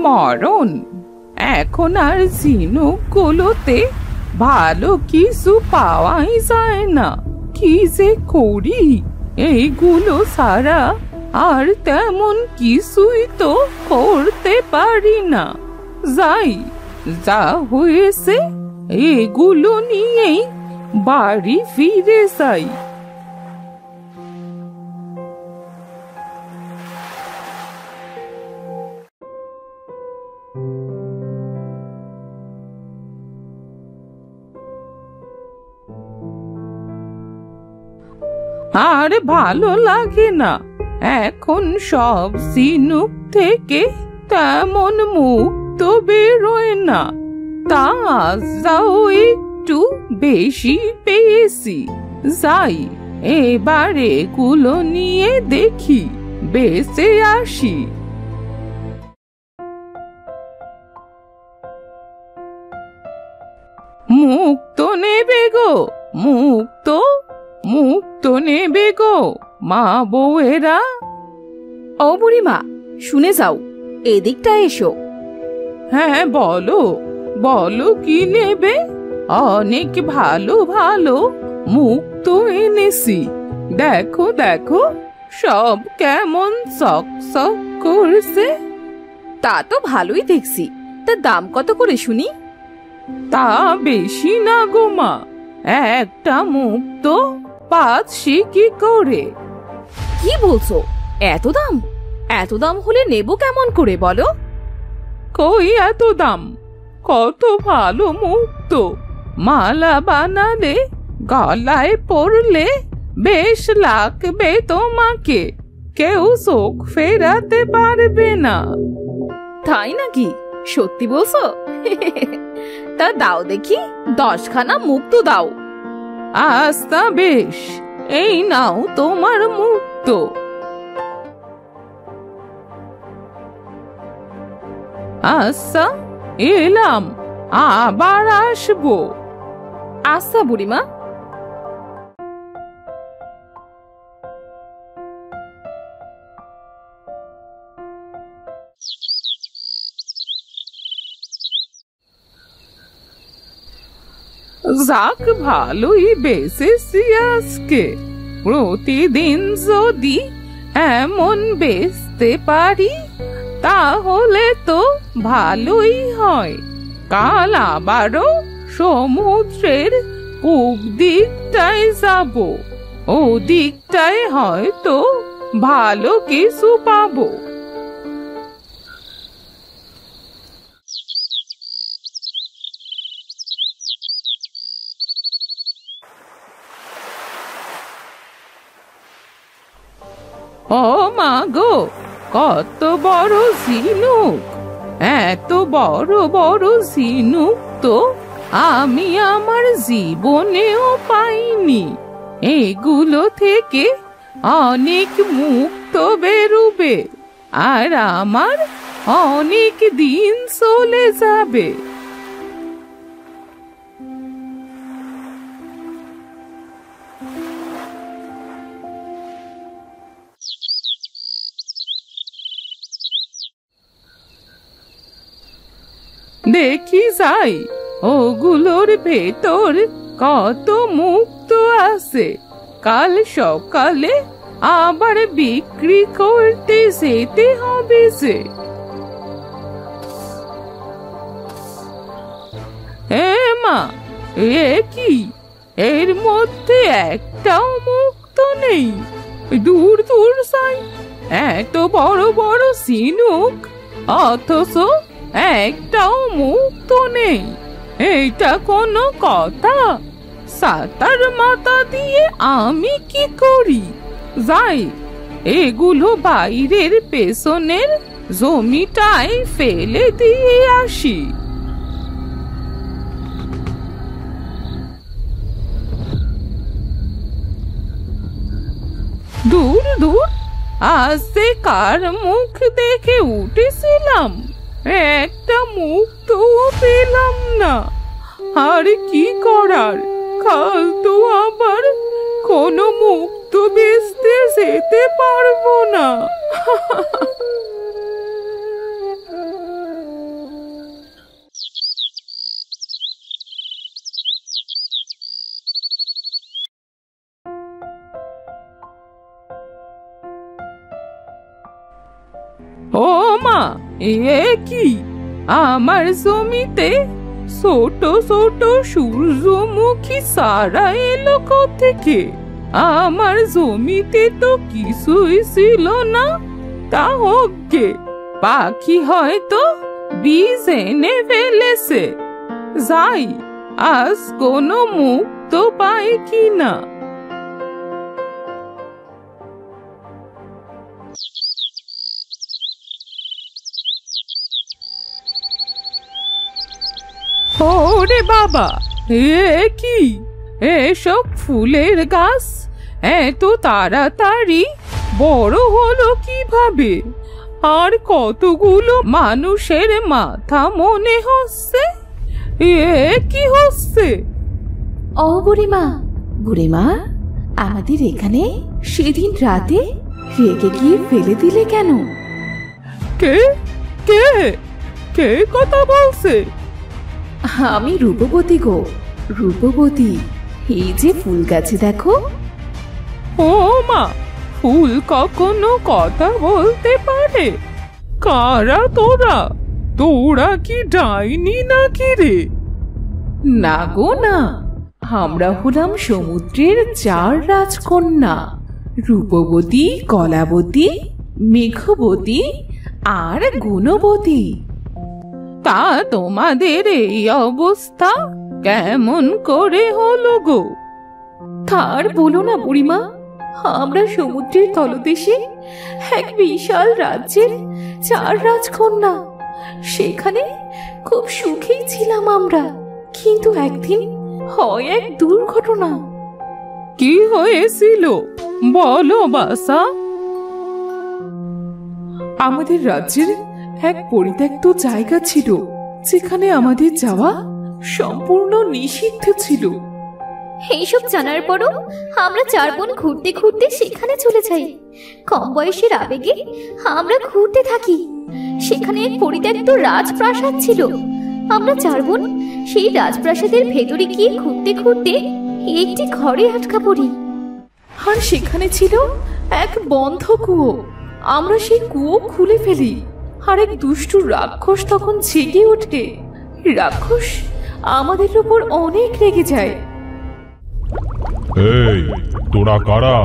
মরণ, এখন আর ঝিনুকগুলোতে ভালো কিছু পাওয়াই যায় না। কি যে করি, এইগুলো ছাড়া আর তেমন কিছুই তো করতে পারি না। যাই, যা হয়েছে এগুলো নিয়েই বাড়ি ফিরে যাই। আর ভালো লাগে না, এখন সব ঝিনুক থেকে তেমন মুক্ত বেরোয় না। তা যাও একটু বেশি পেয়েছি। যাই, এবার এগুলো নিয়ে দেখি বেঁচে আসি। মুক্ত নেবে গো, মুক্ত মুক্ত নেবে গো মা বউয়েরা। ও বুড়িমা, শুনে যাও, এদিকটা এসো। হ্যাঁ বলো, বলো কি নেবে? অনেক ভালো ভালো মুক্ত এনেছি। দেখো দেখো, সব কেমন চকচক করছে। তা তো ভালোই দেখছি, তা দাম কত করে শুনি? তা বেশি না গো মা, একটা মুক্ত 5 সিকি করে। কি বলছো? এত দাম? এত দাম হলে নেব কেমন করে বলো? কই এত দাম? কত ভালো মুক্ত, মালা বানালে গলায় পরলে বেশ লাগবে তোমাকে, কেউ চোখ ফেরাতে পারবে না। তাই নাকি? সত্যি বলছো? তা দাও দেখি, 10খানা মুক্ত দাও। আচ্ছা বেশ, এই নাও তোমার মুক্ত। আচ্ছা, এলাম, আবার আসবো। আচ্ছা বুড়িমা। যাক, ভালোই বেঁচেছি আজকে। প্রতিদিন যদি এমন বেচতে পারি তাহলে তো ভালোই হয়। কাল আবারও সমুদ্রের পূব দিকটায় যাব, ও দিকটায় হয়তো ভালো কিছু পাবো। ও মা গো, কত বড় ঝিনুক! এত বড় বড় ঝিনুক তো আমি আমার জীবনেও পাইনি। এগুলো থেকে অনেক মুক্ত বেরোবে, আর আমার অনেক দিন চলে যাবে। দেখি যাই, ওগুলোর ভেতর কত মুক্ত আছে। কাল সকালে আবার বিক্রি করতে যেতে হবে যে। মা, এ কি? এর মধ্যে একটাও মুক্ত নেই। দূর দূর যাই, এত বড় বড় ঝিনুক অথচ একটাও মুক্ত নেই। এইটা কোনো কথা? সাতার মাথা দিয়ে আমি কি করি? যাই, এগুলো বাইরের পেছনের জমিটায় ফেলে দিয়ে আসি। দূর দূর, আজ যে কার মুখ দেখে উঠেছিলাম, একটা মুক্তও পেলাম না। আর কি করার, কাল তো আবার কোনো মুক্ত বেচতে যেতে পারবো না। ও মা, এ কি আমার জমিতে ছোট ছোট সূর্যমুখী সারা এলো কোত্থেকে? আমার জমিতে তো কিছুই ছিল না। তা হোক গে, পাখি হয়তো বীজ এনে ফেলেছে। যাই, আজ কোনো মুক্ত পাই কিনা। ওরে বাবা, এ কি? এসব ফুলের গাছ এত তাড়াতাড়ি বড় হলো কিভাবে? আর কতগুলো মানুষের মাথা মনে হচ্ছে। এ কি হচ্ছে? ও বুড়িমা, বুড়িমা, আমাদের এখানে সেদিন রাতে রেগে গিয়ে ফেলে দিলে কেন? কে কে কে কথা বলছে? আমি রূপবতী গো, রূপবতী। এই যে ফুল গাছে দেখো। ও মা, ফুল কখনো কথা বলতে পারে? কারা তোরা? তোরা কি ডাইনি নাকি রে? না গো না, আমরা হলাম সমুদ্রের 4 রাজকন্যা, রূপবতী, কলাবতী, মেঘবতী আর গুণবতী। তা তোমাদের এই অবস্থা কেমন করে হলো গো? তার বলো না বুড়িমা, আমরা সমুদ্রের তলদেশে এক বিশাল রাজ্যের 4 রাজকন্যা। সেখানে খুব সুখেই ছিলাম আমরা, কিন্তু একদিন হয় এক দুর্ঘটনা। কি হয়েছিল বলো বাসা। আমাদের রাজ্যের এক পরিত্যক্ত জায়গা ছিল, যেখানে আমাদের যাওয়া সম্পূর্ণ নিষিদ্ধ ছিল। এইসব জানার পরও আমরা 4 বোন ঘুরতে ঘুরতে সেখানে চলে যাই। কম বয়সের আবেগে আমরা ঘুরতে থাকি। সেখানে এক পরিত্যক্ত রাজপ্রাসাদ ছিল। আমরা 4 বোন সেই রাজপ্রাসাদের ভেতরে গিয়ে ঘুরতে ঘুরতে একটি ঘরে আটকা পড়ি। আর সেখানে ছিল এক বন্ধ কুয়ো। আমরা সেই কুয়ো খুলে ফেলি, আর এক দুষ্টু রাক্ষস তখন জেগে ওঠে। রাক্ষস আমাদের উপর অনেক রেগে যায়। এই, তোরা কারা?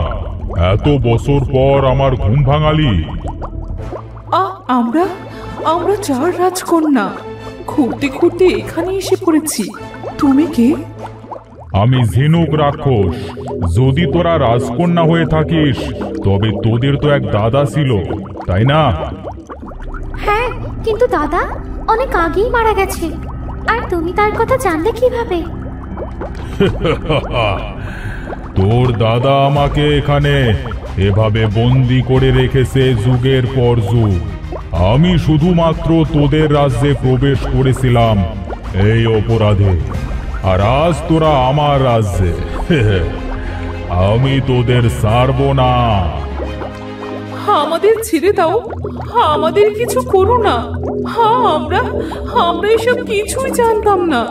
এত বছর পর আমার ঘুম ভাঙালি? আমরা 4 রাজকন্যা ঘুরতে ঘুরতে এখানে এসে পড়েছি। তুমি কে? আমি ঝিনুক রাক্ষস। যদি তোরা রাজকন্যা হয়ে থাকিস, তবে তোদের তো এক দাদা ছিল, তাই না? হ্যাঁ, কিন্তু দাদা অনেক আগেই মারা গেছে। আর তুমি তার কথা জানলে কিভাবে? তোর দাদা আমাকে এখানে এভাবে বন্দি করে রেখেছে যুগের পর যুগ। আমি শুধুমাত্র তোদের রাজ্যে প্রবেশ করেছিলাম এই অপরাধে, আর আজ তোরা আমার রাজ্যে। আমি তোদের ছাড়ব না। আমাদের ছেড়ে দাও, আমাদের কিছু করো না। আমরা এসব কিছুই জানতাম না।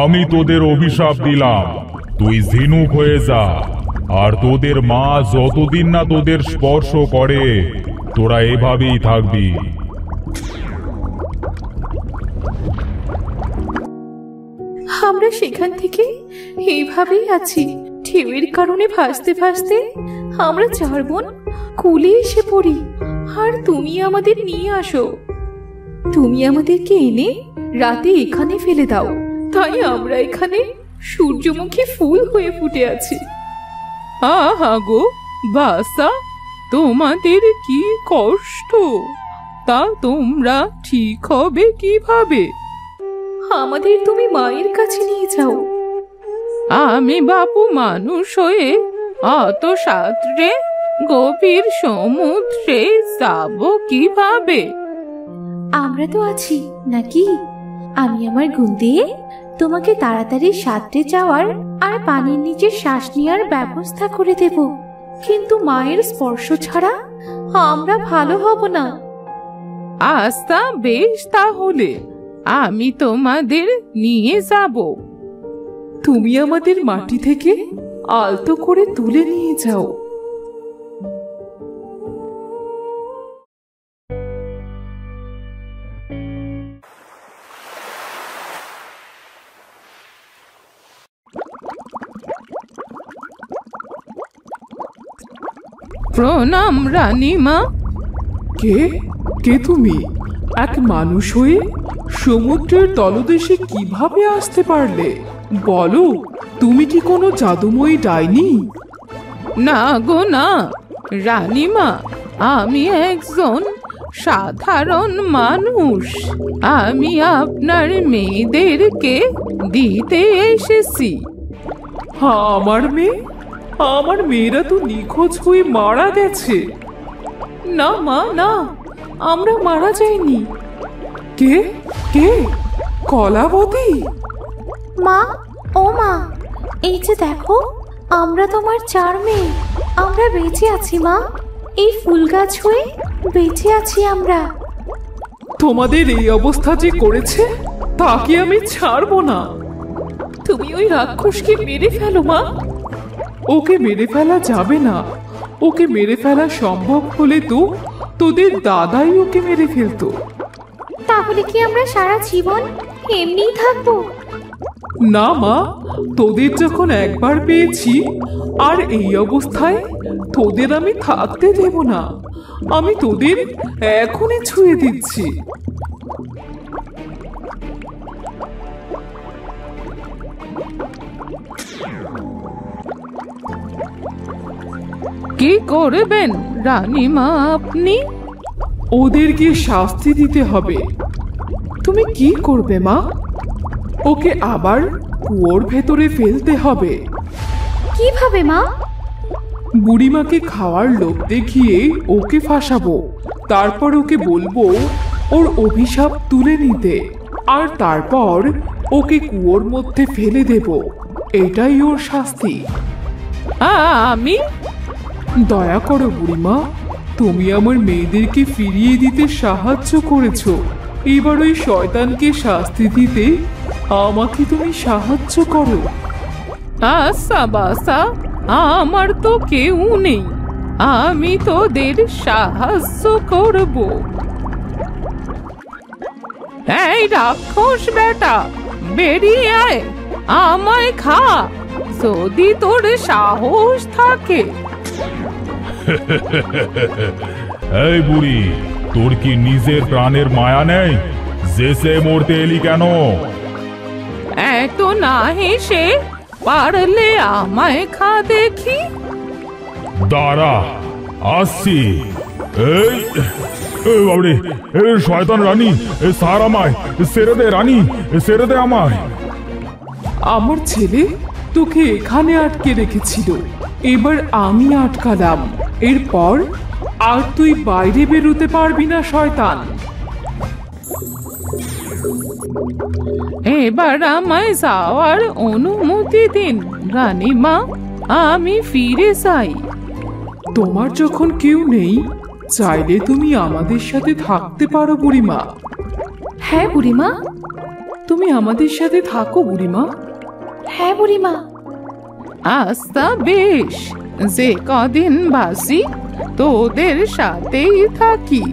আমি তোদের অভিশাপ দিলাম, তুই ঝিনুক হয়ে যা। আর তোদের মা যতদিন না তোদের স্পর্শ করে, তোরা এভাবেই থাকবি। আমরা সেখান থেকে এইভাবেই আছি। ঢেউয়ের কারণে ভাসতে ভাসতে আমরা 4 বোন কুলে এসে পড়ি। আর তুমি আমাদের নিয়ে আসো। তুমি আমাদেরকে এনে রাতে এখানে ফেলে দাও। তাই আমরা এখানে সূর্যমুখী ফুল হয়ে ফুটে আছি। আহা গো বাসা, তোমাদের কি কষ্ট। তা তোমরা ঠিক হবে কিভাবে? আমাদের তুমি মায়ের কাছে নিয়ে যাও। আমি বাপু মানুষ হয়ে অত সাঁতরে গভীর সমুদ্রে যাব কিভাবে? আমরা তো আছি নাকি? আমি আমার গুণ দিয়ে তোমাকে তাড়াতাড়ি সাঁতরে যাওয়ার আর পানির নিচে শ্বাস নেওয়ার ব্যবস্থা করে দেব, কিন্তু মায়ের স্পর্শ ছাড়া আমরা ভালো হব না। আচ্ছা বেশ, তাহলে আমি তোমাদের নিয়ে যাব। তুমি আমাদের মাটি থেকে আলতো করে তুলে নিয়ে যাও। প্রণাম রানীমা। কে কে তুমি? এক মানুষ হয়ে সমুদ্রের তলদেশে কিভাবে আসতে পারলে? বলো, তুমি কি কোনো জাদুময়ী ডাইনি? না গো না রানীমা, আমি একজন সাধারণ মানুষ। আমি আপনার মেয়েদেরকে দিতে এসেছি। আমার মেয়ে? আমার মেয়েরা তো নিখোঁজ হয়ে মারা গেছে। না মা, না, আমরা মারা যাইনি। কে কে? কলাবতী? মা, ও মা, এই যে দেখো, আমরা তোমার 4 মেয়ে। আমরা বেঁচে আছি মা, এই ফুল গাছ হয়ে বেঁচে আছি আমরা। তোমাদের এই অবস্থা যে করেছে তাকে আমি ছাড়বো না। তুমি ওই রাক্ষসকে মেরে ফেলো মা। ওকে মেরে ফেলা যাবে না। ওকে মেরে ফেলা সম্ভব হলে তো তোদের দাদাই ওকে মেরে ফেলতো। তাহলে কি আমরা সারা জীবন এমনিই থাকবো? না মা, তোদের যখন একবার পেয়েছি, আর এই অবস্থায় তোদের আমি থাকতে দেব না। আমি তোদের এখনই ছুঁয়ে দিচ্ছি। কি করবেন রানীমা আপনি? ওদেরকে শাস্তি দিতে হবে। তুমি কি করবে মা? ওকে আবার কুয়োর ভেতরে ফেলতে হবে। কিভাবে মা? বুড়িমাকে খাওয়ার লোভ দেখিয়ে ওকে ফাঁসাবো। তারপর ওকে বলবো ওর অভিশাপ তুলে নিতে, আর তারপর ওকে কুয়োর মধ্যে ফেলে দেব। এটাই ওর শাস্তি। আমি? দয়া করো বুড়িমা, তুমি আমার মেয়েদেরকে ফিরিয়ে দিতে সাহায্য করেছো। এবার ওই শয়তানকে শাস্তি দিতে আমাকে তুমি সাহায্য করো। আচ্ছা বাসা, আমার তো কেউ নেই, আমি তোদের সাহায্য করব। এই রাক্ষস বেটা, বেরিয়ে আয়, আমায় খা যদি তোর সাহস থাকে। এই বুড়ি, তোর কি নিজের প্রাণের মায়া নেই? জেসে মরতে এলি কেন? এত না হেসে পারলে আমায় খা দেখি। দাঁড়া, আসছি। এই বাবরে, শয়তান রানী, সার আমায়, ছেড়ে দে রানী, ছেড়ে দে আমায়। আমার ছেলে তোকে এখানে আটকে রেখেছিল, এবার আমি আটকালাম। এরপর আর তুই বাইরে বেরোতে পারবি না শয়তান। এবার আমায় যাওয়ার অনুমতি দিন রানীমা, আমি ফিরে যাই। তোমার যখন কেউ নেই, চাইলে তুমি আমাদের সাথে থাকতে পারো বুড়িমা। হ্যাঁ বুড়িমা। তুমি আমাদের সাথে থাকো বুড়িমা। হ্যাঁ বুড়িমা। আচ্ছা বেশ, যে কদিন বাসি তোদের সাথেই থাকি।